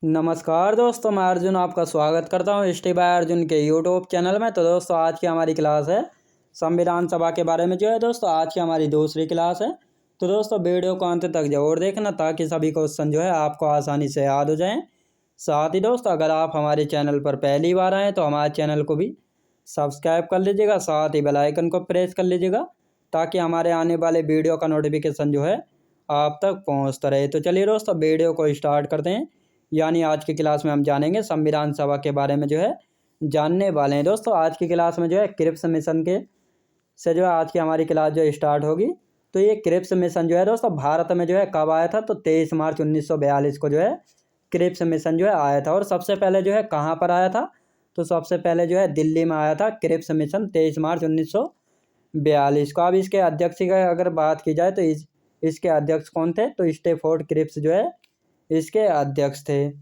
नमस्कार दोस्तों, मैं अर्जुन आपका स्वागत करता हूँ स्टडी बाय अर्जुन के यूट्यूब चैनल में। तो दोस्तों आज की हमारी क्लास है संविधान सभा के बारे में। जो है दोस्तों आज की हमारी दूसरी क्लास है। तो दोस्तों वीडियो को अंत तक जरूर देखना ताकि सभी क्वेश्चन जो है आपको आसानी से याद हो जाएं। साथ ही दोस्तों अगर आप हमारे चैनल पर पहली बार आएँ तो हमारे चैनल को भी सब्सक्राइब कर लीजिएगा, साथ ही बेल आइकन को प्रेस कर लीजिएगा ताकि हमारे आने वाले वीडियो का नोटिफिकेशन जो है आप तक पहुँचता रहे। तो चलिए दोस्तों वीडियो को स्टार्ट करते हैं। यानी आज की क्लास में हम जानेंगे संविधान सभा के बारे में जो है जानने वाले हैं। दोस्तों आज की क्लास में जो है क्रिप्स मिशन के से जो है आज की हमारी क्लास जो स्टार्ट होगी। तो ये क्रिप्स मिशन जो है दोस्तों भारत में जो है कब आया था, तो 23 मार्च 1942 को जो है क्रिप्स मिशन जो है आया था। और सबसे पहले जो है कहाँ पर आया था, तो सबसे पहले जो है दिल्ली में आया था क्रिप्स मिशन 23 मार्च 1942 को। अब इसके अध्यक्ष की अगर बात की जाए तो इसके अध्यक्ष कौन थे, तो स्टैफोर्ड क्रिप्स जो है इसके अध्यक्ष थे।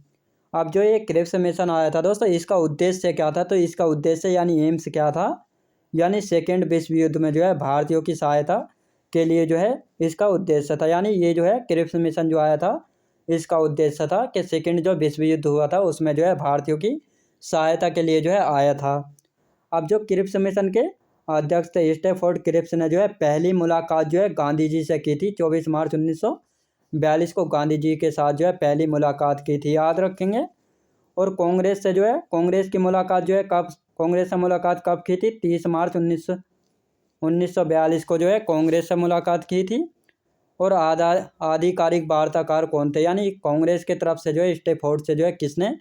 अब जो ये क्रिप्स मिशन आया था दोस्तों इसका उद्देश्य क्या था, तो इसका उद्देश्य यानी एम्स क्या था, यानी सेकेंड विश्व युद्ध में जो है भारतीयों की सहायता के लिए जो है इसका उद्देश्य था। यानी ये जो है क्रिप्स मिशन जो आया था इसका उद्देश्य था कि सेकेंड जो विश्व युद्ध हुआ था उसमें जो है भारतीयों की सहायता के लिए जो है आया था। अब जो क्रिप्स मिशन के अध्यक्ष थे स्टैफोर्ड क्रिप्स ने जो है पहली मुलाकात जो है गांधी जी से की थी 24 मार्च 1942 को गांधी जी के साथ जो है पहली मुलाकात की थी, याद रखेंगे। और कांग्रेस से जो है कांग्रेस की मुलाकात जो है कांग्रेस से मुलाकात कब की थी, 30 मार्च 1942 को जो है कांग्रेस से मुलाकात की थी। और आधिकारिक वार्ताकार कौन थे, यानी कांग्रेस की तरफ से जो है स्टैफोर्ड से जो है किसने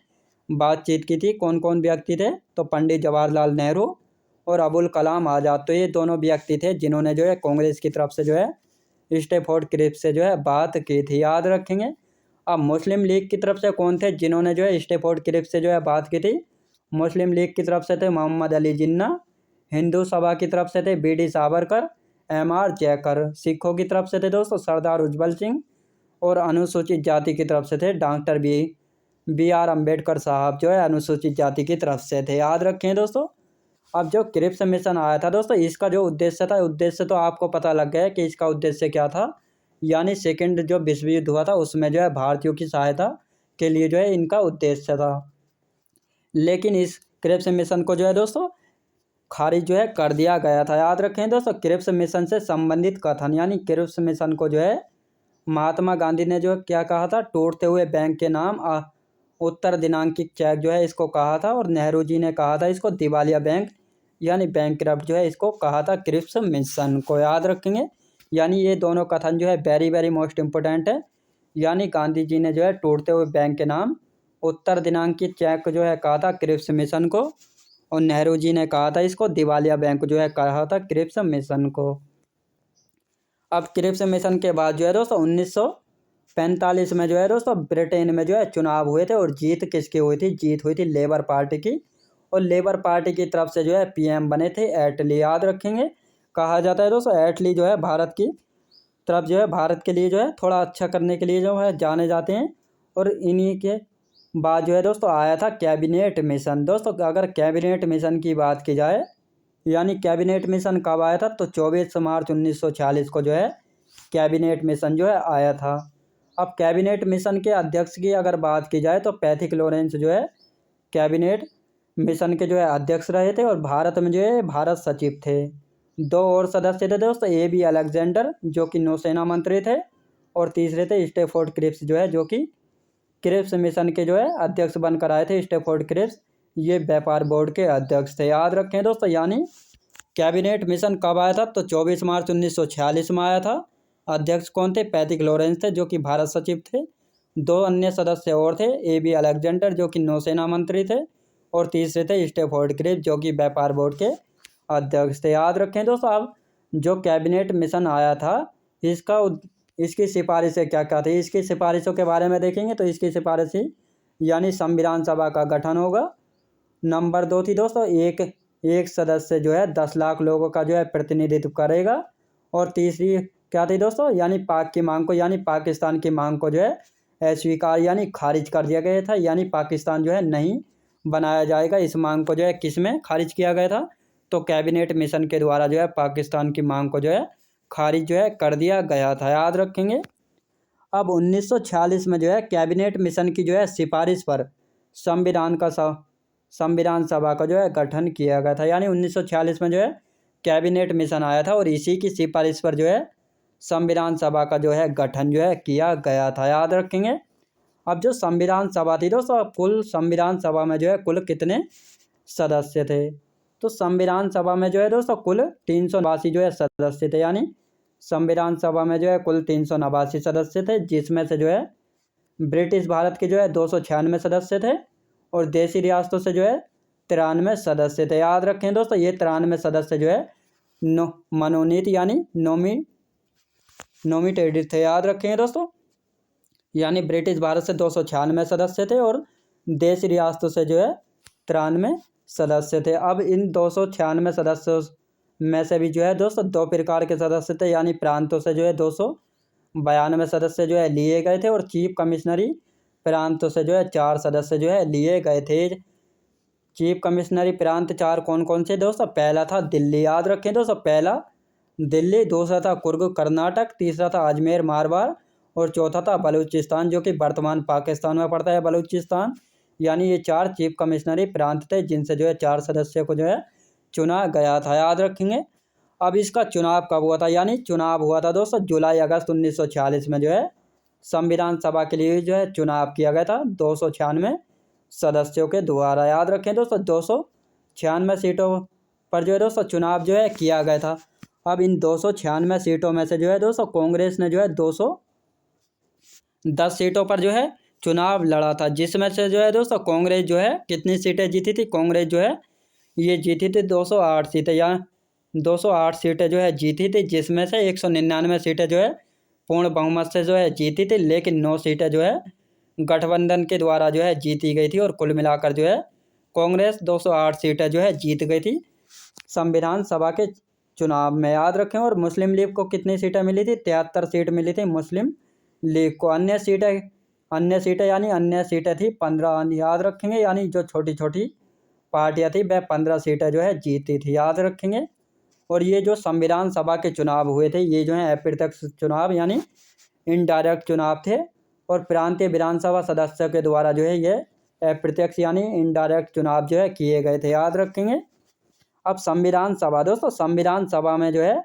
बातचीत की थी, कौन कौन व्यक्ति थे, तो पंडित जवाहरलाल नेहरू और अबुल कलाम आज़ाद। तो ये दोनों व्यक्ति थे जिन्होंने जो है कांग्रेस की तरफ से जो है स्टैफोर्ड क्रिप्स से जो है बात की थी, याद रखेंगे। अब मुस्लिम लीग की तरफ से कौन थे जिन्होंने जो है स्टैफोर्ड क्रिप्स से जो है बात की थी, मुस्लिम लीग की तरफ से थे मोहम्मद अली जिन्ना। हिंदू सभा की तरफ से थे BD सावरकर, MR जयकर। सिखों की तरफ से थे दोस्तों सरदार उज्जवल सिंह। और अनुसूचित जाति की तरफ से थे डॉक्टर BR अम्बेडकर साहब जो है अनुसूचित जाति की तरफ से थे, याद रखें दोस्तों। अब जो क्रिप्स मिशन आया था दोस्तों इसका जो उद्देश्य था, उद्देश्य तो आपको पता लग गया है कि इसका उद्देश्य क्या था। यानी सेकेंड जो विश्व युद्ध हुआ था उसमें जो है भारतीयों की सहायता के लिए जो है इनका उद्देश्य था। लेकिन इस क्रिप्स मिशन को जो है दोस्तों खारिज जो है कर दिया गया था, याद रखें दोस्तों। क्रिप्स मिशन से संबंधित कथन यानी क्रिप्स मिशन को जो है महात्मा गांधी ने जो क्या कहा था, टूटते हुए बैंक के नाम उत्तर दिनांकित चेक जो है इसको कहा था। और नेहरू जी ने कहा था इसको दिवालिया बैंक यानी बैंकरप्ट जो है इसको कहा था क्रिप्स मिशन को, याद रखेंगे। यानी ये दोनों कथन जो है वेरी वेरी मोस्ट इम्पोर्टेंट है। यानी गांधी जी ने जो है टूटते हुए बैंक के नाम उत्तर दिनांकित चेक जो है कहा था क्रिप्स मिशन को, और नेहरू जी ने कहा था इसको दिवालिया बैंक जो है कहा था क्रिप्स मिशन को। अब क्रिप्स मिशन के बाद जो है दोस्तों 1945 में जो है दोस्तों ब्रिटेन में जो है चुनाव हुए थे। और जीत किसकी हुई थी, जीत हुई थी लेबर पार्टी की। और लेबर पार्टी की तरफ से जो है PM बने थे एटली, याद रखेंगे। कहा जाता है दोस्तों एटली जो है भारत की तरफ जो है भारत के लिए जो है थोड़ा अच्छा करने के लिए जो है जाने जाते हैं। और इन्हीं के बाद जो है दोस्तों आया था कैबिनेट मिशन। दोस्तों अगर कैबिनेट मिशन की बात की जाए यानी कैबिनेट मिशन कब आया था, तो 24 मार्च 1946 को जो है कैबिनेट मिशन जो है आया था। अब कैबिनेट मिशन के अध्यक्ष की अगर बात की जाए तो पैथिक लॉरेंस जो है कैबिनेट मिशन के जो है अध्यक्ष रहे थे। और भारत में जो है भारत सचिव थे। दो और सदस्य थे दोस्तों AB अलेक्जेंडर जो कि नौसेना मंत्री थे। और तीसरे थे स्टैफोर्ड क्रिप्स जो है जो कि क्रिप्स मिशन के जो है अध्यक्ष बनकर आए थे। स्टैफोर्ड क्रिप्स ये व्यापार बोर्ड के अध्यक्ष थे, याद रखें दोस्तों। यानी कैबिनेट मिशन कब आया था, तो 24 मार्च 1946 में आया था। अध्यक्ष कौन थे, पैथिक लॉरेंस थे जो कि भारत सचिव थे। दो अन्य सदस्य और थे AB अलेक्जेंडर जो कि नौसेना मंत्री थे। और तीसरे थे स्टैफोर्ड क्रिप्स जो कि व्यापार बोर्ड के अध्यक्ष थे, याद रखें दोस्तों। अब जो कैबिनेट मिशन आया था इसकी सिफारिशें क्या क्या थी, इसकी सिफारिशों के बारे में देखेंगे। तो इसकी सिफारिश यानी संविधान सभा का गठन होगा। नंबर 2 थी दोस्तों एक सदस्य जो है 10 लाख लोगों का जो है प्रतिनिधित्व करेगा। और तीसरी क्या थी दोस्तों, यानी पाक की मांग को यानी पाकिस्तान की मांग को जो है अस्वीकार यानी खारिज कर दिया गया था। यानी पाकिस्तान जो है नहीं बनाया जाएगा, इस मांग को जो है किस में खारिज किया गया था, तो कैबिनेट मिशन के द्वारा जो है पाकिस्तान की मांग को जो है खारिज जो है कर दिया गया था, याद रखेंगे। अब 1946 में जो है कैबिनेट मिशन की जो है सिफारिश पर संविधान सभा का जो है गठन किया गया था। यानी 1946 में जो है कैबिनेट मिशन आया था और इसी की सिफारिश पर जो है संविधान सभा का जो है गठन जो है किया गया था, याद रखेंगे। अब जो संविधान सभा थी दोस्तों, कुल संविधान सभा में जो है कुल कितने सदस्य थे? तो संविधान सभा में जो है दोस्तों कुल 389 जो है सदस्य थे। यानी संविधान सभा में जो है कुल 389 सदस्य थे, जिसमें से जो है ब्रिटिश भारत के जो है 296 सदस्य थे और देशी रियासतों से जो है 93 सदस्य थे। याद रखें दोस्तों, ये 93 सदस्य जो है मनोनीत यानी नोमिनेटेड थे, याद रखें दोस्तों। यानी ब्रिटिश भारत से 296 सदस्य थे और देशी रियासतों से जो है 93 सदस्य थे। अब इन 296 सदस्यों में से भी जो है दोस्तों 2 प्रकार के सदस्य थे। यानी प्रांतों से जो है 292 सदस्य जो है लिए गए थे और चीफ कमिश्नरी प्रांतों से जो है 4 सदस्य जो है लिए गए थे। चीफ कमिश्नरी प्रांत 4 कौन कौन से दोस्तों? पहला था दिल्ली, याद रखें दोस्तों, पहला दिल्ली, दूसरा था कुर्ग कर्नाटक, तीसरा था अजमेर मारवाड़ और चौथा था बलूचिस्तान, जो कि वर्तमान पाकिस्तान में पड़ता है बलूचिस्तान। यानी ये 4 चीफ कमिश्नरी प्रांत थे जिनसे जो है 4 सदस्यों को जो है चुना गया था, याद रखेंगे। अब इसका चुनाव कब हुआ था? यानी चुनाव हुआ था दोस्तों जुलाई अगस्त 1946 में जो है संविधान सभा के लिए जो है चुनाव किया गया था 296 सदस्यों के द्वारा, याद रखें दोस्तों। 296 सीटों पर जो है दोस्तों चुनाव जो है किया गया था। अब इन 296 सीटों में से जो है दोस्तों कांग्रेस ने जो है 210 सीटों पर जो है चुनाव लड़ा था, जिसमें से जो है दोस्तों कांग्रेस जो है कितनी सीटें जीती थी? कांग्रेस जो है ये जीती थी 208 सीटें, या 208 सीटें जो है जीती थी, जिसमें से 199 सीटें जो है पूर्ण बहुमत से जो है जीती थी, लेकिन 9 सीटें जो है गठबंधन के द्वारा जो है जीती गई थी और कुल मिलाकर जो है कांग्रेस 208 सीटें जो है जीत गई थी संविधान सभा के चुनाव में, याद रखें। और मुस्लिम लीग को कितनी सीटें मिली थी? 73 सीट मिली थी मुस्लिम लीग को। अन्य सीटें यानी अन्य सीटें थी 15, याद रखेंगे। यानी जो छोटी छोटी पार्टियां थी वह 15 सीटें जो है जीती थी, याद रखेंगे। और ये जो संविधान सभा के चुनाव हुए थे ये जो है अप्रत्यक्ष चुनाव यानी इनडायरेक्ट चुनाव थे और प्रांतीय विधानसभा सदस्यों के द्वारा जो है ये अप्रत्यक्ष यानी इनडायरेक्ट चुनाव जो है किए गए थे, याद रखेंगे। अब संविधान सभा दोस्तों, संविधान सभा में जो है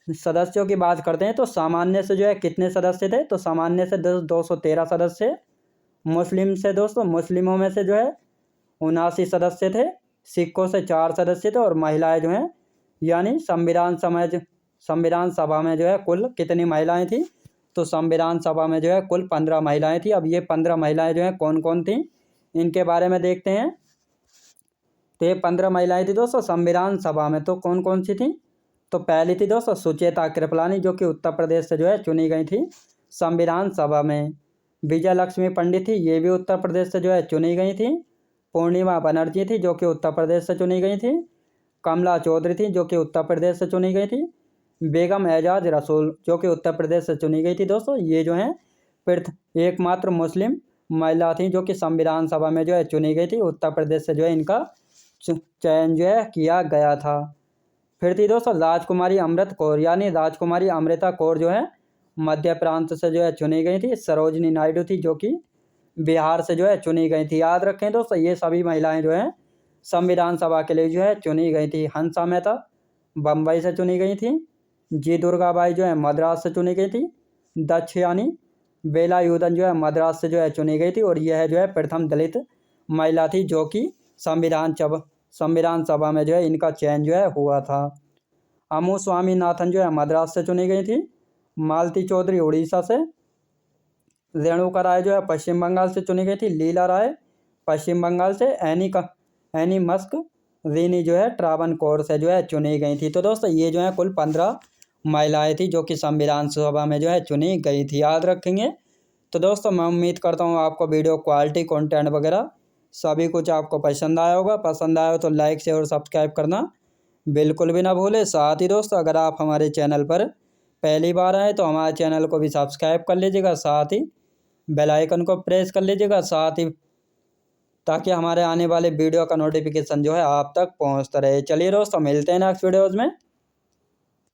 सदस्यों की बात करते हैं तो सामान्य से जो है कितने सदस्य थे? तो सामान्य से 213 सदस्य, मुस्लिम से दोस्तों मुस्लिमों में से जो है 79 सदस्य थे, सिखों से 4 सदस्य थे और महिलाएं जो हैं यानी संविधान सभा में जो है कुल कितनी महिलाएं थी? तो संविधान सभा में जो है कुल 15 महिलाएं थी। अब ये 15 महिलाएं जो हैं कौन कौन थी इनके बारे में देखते हैं। तो ये 15 महिलाएं थी दोस्तों संविधान सभा में, तो कौन कौन सी थी? तो पहली थी दोस्तों सुचेता कृपलानी, जो कि उत्तर प्रदेश से जो है चुनी गई थी संविधान सभा में। विजय लक्ष्मी पंडित थी, ये भी उत्तर प्रदेश से जो है चुनी गई थी। पूर्णिमा बनर्जी थी, जो कि उत्तर प्रदेश से चुनी गई थी। कमला चौधरी थी, जो कि उत्तर प्रदेश से चुनी गई थी। बेगम एजाज रसूल, जो कि उत्तर प्रदेश से चुनी गई थी दोस्तों। ये जो है एकमात्र मुस्लिम महिला थी जो कि संविधान सभा में जो है चुनी गई थी। उत्तर प्रदेश से जो है इनका चयन जो है किया गया था। फिर थी दोस्तों राजकुमारी अमृत कौर, यानी राजकुमारी अमृता कौर जो है मध्य प्रांत से जो है चुनी गई थी। सरोजनी नायडू थी, जो कि बिहार से जो है चुनी गई थी, याद रखें दोस्तों। ये सभी महिलाएं जो हैं संविधान सभा के लिए जो है चुनी गई थी। हंसा मेहता बम्बई से चुनी गई थी। जी दुर्गाबाई जो है मद्रास से चुनी गई थी। दक्ष यानी वेलायुधन जो है मद्रास से जो है चुनी गई थी और यह जो है प्रथम दलित महिला थी जो कि संविधान सभा में जो है इनका चयन जो है हुआ था। अमू स्वामीनाथन जो है मद्रास से चुनी गई थी। मालती चौधरी उड़ीसा से। रेणुका राय जो है पश्चिम बंगाल से चुनी गई थी। लीला राय पश्चिम बंगाल से। एनी मस्क रीनी जो है ट्रावनकोर से जो है चुनी गई थी। तो दोस्तों ये जो है कुल 15 महिलाएं थी जो कि संविधान सभा में जो है चुनी गई थी, याद रखेंगे। तो दोस्तों मैं उम्मीद करता हूँ आपको वीडियो क्वालिटी कंटेंट वगैरह सभी कुछ आपको पसंद आया होगा। पसंद आया हो तो लाइक शेयर और सब्सक्राइब करना बिल्कुल भी ना भूले। साथ ही दोस्तों अगर आप हमारे चैनल पर पहली बार आए तो हमारे चैनल को भी सब्सक्राइब कर लीजिएगा, साथ ही बेल आइकन को प्रेस कर लीजिएगा, साथ ही ताकि हमारे आने वाले वीडियो का नोटिफिकेशन जो है आप तक पहुंचता रहे। चलिए दोस्तों मिलते हैं नेक्स्ट वीडियोज़ में।